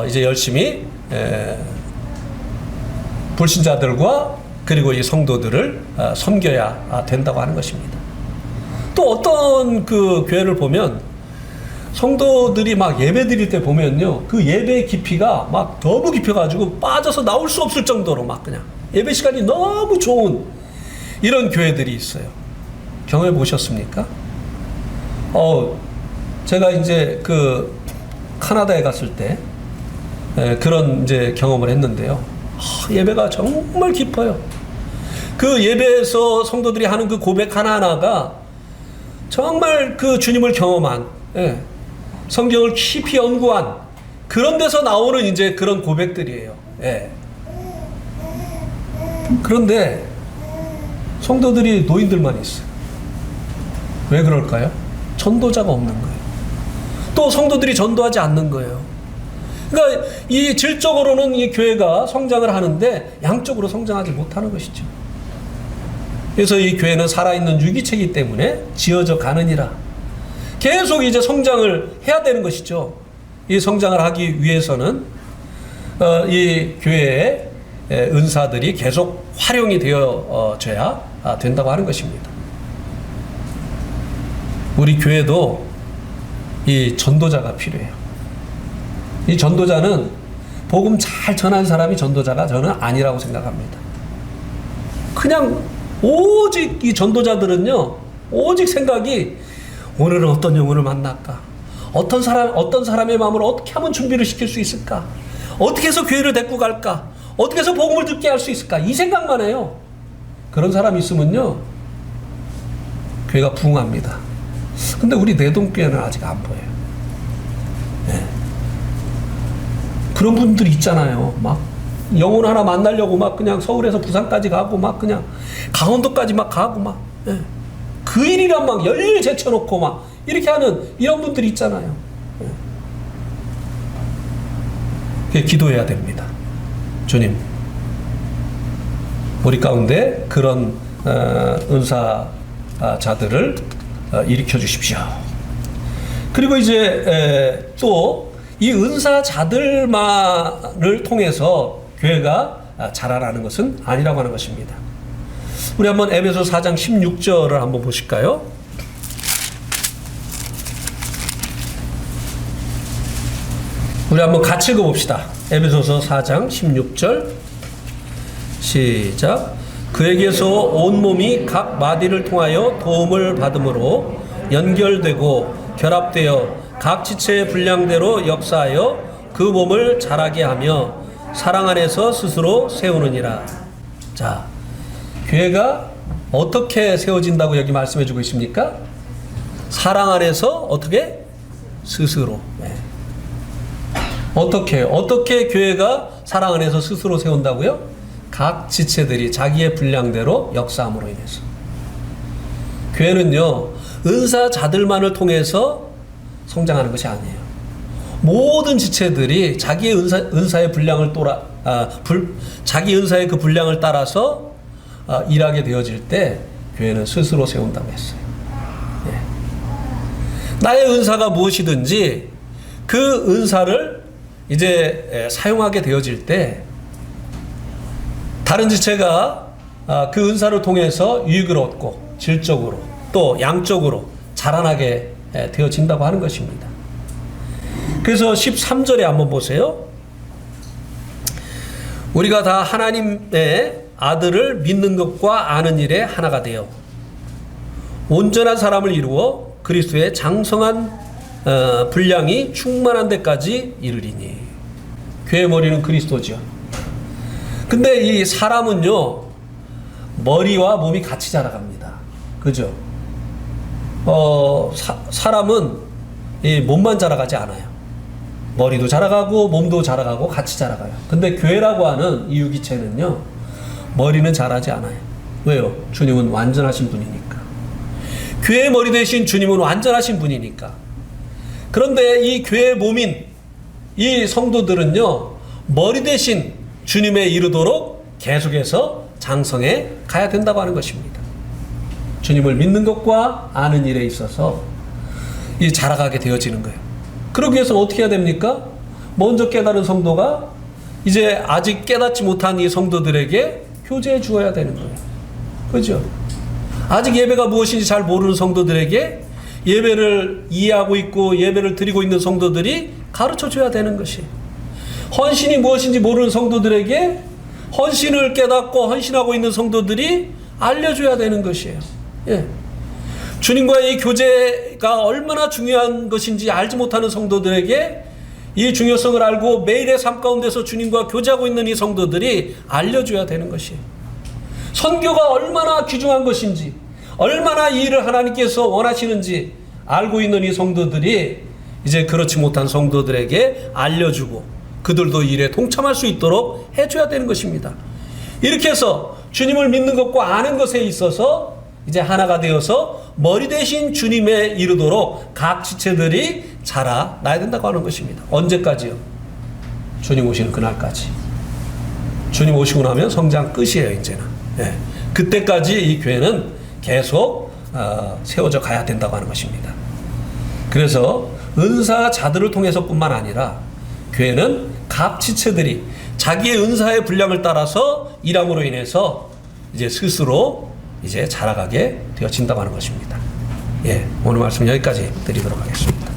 이제 열심히 불신자들과 그리고 이 성도들을 섬겨야 된다고 하는 것입니다. 또 어떤 그 교회를 보면 성도들이 막 예배 드릴 때 보면요, 그 예배의 깊이가 막 너무 깊어가지고 빠져서 나올 수 없을 정도로 막 그냥 예배 시간이 너무 좋은 이런 교회들이 있어요. 경험해 보셨습니까? 제가 이제 그 카나다에 갔을 때 그런 이제 경험을 했는데요. 예배가 정말 깊어요. 그 예배에서 성도들이 하는 그 고백 하나하나가 정말 그 주님을 경험한, 성경을 깊이 연구한 그런 데서 나오는 이제 그런 고백들이에요. 그런데 성도들이 노인들만 있어요. 왜 그럴까요? 전도자가 없는 거예요. 또 성도들이 전도하지 않는 거예요. 그러니까 이 질적으로는 이 교회가 성장을 하는데 양적으로 성장하지 못하는 것이죠. 그래서 이 교회는 살아있는 유기체이기 때문에 지어져 가느니라. 계속 이제 성장을 해야 되는 것이죠. 이 성장을 하기 위해서는 이 교회의 은사들이 계속 활용이 되어져야 된다고 하는 것입니다. 우리 교회도 이 전도자가 필요해요. 이 전도자는 복음 잘 전한 사람이 전도자가 저는 아니라고 생각합니다. 그냥 오직 이 전도자들은요, 오직 생각이 오늘은 어떤 영혼을 만날까? 어떤 사람의 마음을 어떻게 하면 준비를 시킬 수 있을까? 어떻게 해서 교회를 데리고 갈까? 어떻게 해서 복음을 듣게 할 수 있을까? 이 생각만 해요. 그런 사람이 있으면요, 교회가 부흥합니다. 근데 우리 내동교회는 아직 안 보여요. 그런 분들이 있잖아요. 막 영혼 하나 만나려고 막 그냥 서울에서 부산까지 가고 막 그냥 강원도까지 막 가고 막 그 일이란 막 열일 제쳐놓고 막 이렇게 하는 이런 분들이 있잖아요. 기도해야 됩니다. 주님, 우리 가운데 그런 은사자들을 일으켜 주십시오. 그리고 이제 또 이 은사자들만을 통해서 교회가 자라나는 것은 아니라고 하는 것입니다. 우리 한번 에베소 4장 16절을 한번 보실까요? 우리 한번 같이 읽어봅시다. 에베소서 4장 16절 시작. 그에게서 온몸이 각 마디를 통하여 도움을 받음으로 연결되고 결합되어 각 지체의 분량대로 역사하여 그 몸을 자라게 하며 사랑 안에서 스스로 세우느니라. 자, 교회가 어떻게 세워진다고 여기 말씀해 주고 있습니까? 사랑 안에서 어떻게? 스스로. 어떻게 교회가 사랑 안에서 스스로 세운다고요? 각 지체들이 자기의 분량대로 역사함으로 인해서. 교회는요, 은사자들만을 통해서 성장하는 것이 아니에요. 모든 지체들이 자기의 은사의 분량을 자기 은사의 그 분량을 따라서 일하게 되어질 때 교회는 스스로 세운다고 했어요. 예. 나의 은사가 무엇이든지 그 은사를 이제 사용하게 되어질 때 다른 지체가 그 은사를 통해서 유익을 얻고 질적으로 또 양적으로 자라나게 되어진다고 하는 것입니다. 그래서 13절에 한번 보세요. 우리가 다 하나님의 아들을 믿는 것과 아는 일에 하나가 되어 온전한 사람을 이루어 그리스도의 장성한 분량이 충만한 데까지 이르리니. 교회 머리는 그리스도죠. 근데 이 사람은요, 머리와 몸이 같이 자라갑니다. 그죠? 사람은 이 몸만 자라가지 않아요. 머리도 자라가고 몸도 자라가고 같이 자라가요. 근데 교회라고 하는 이 유기체는요, 머리는 자라지 않아요. 왜요? 주님은 완전하신 분이니까. 교회의 머리 대신 주님은 완전하신 분이니까. 그런데 이 교회의 몸인 이 성도들은요, 머리 대신 주님에 이르도록 계속해서 장성해 가야 된다고 하는 것입니다. 주님을 믿는 것과 아는 일에 있어서 이 자라가게 되어지는 거예요. 그러기 위해서 어떻게 해야 됩니까? 먼저 깨달은 성도가 이제 아직 깨닫지 못한 이 성도들에게 교제해 주어야 되는 거예요. 그죠? 아직 예배가 무엇인지 잘 모르는 성도들에게 예배를 이해하고 있고 예배를 드리고 있는 성도들이 가르쳐 줘야 되는 것이. 헌신이 무엇인지 모르는 성도들에게 헌신을 깨닫고 헌신하고 있는 성도들이 알려줘야 되는 것이에요. 예. 주님과의 이 교제가 얼마나 중요한 것인지 알지 못하는 성도들에게 이 중요성을 알고 매일의 삶 가운데서 주님과 교제하고 있는 이 성도들이 알려줘야 되는 것이에요. 선교가 얼마나 귀중한 것인지, 얼마나 이 일을 하나님께서 원하시는지 알고 있는 이 성도들이 이제 그렇지 못한 성도들에게 알려주고 그들도 일에 동참할 수 있도록 해줘야 되는 것입니다. 이렇게 해서 주님을 믿는 것과 아는 것에 있어서 이제 하나가 되어서 머리 대신 주님에 이르도록 각 지체들이 자라나야 된다고 하는 것입니다. 언제까지요? 주님 오시는 그날까지. 주님 오시고 나면 성장 끝이에요, 이제는. 예. 그때까지 이 교회는 계속 세워져 가야 된다고 하는 것입니다. 그래서 은사자들을 통해서뿐만 아니라 교회는 각 지체들이 자기의 은사의 분량을 따라서 일함으로 인해서 이제 스스로 이제 자라가게 되어진다고 하는 것입니다. 예, 오늘 말씀 여기까지 드리도록 하겠습니다.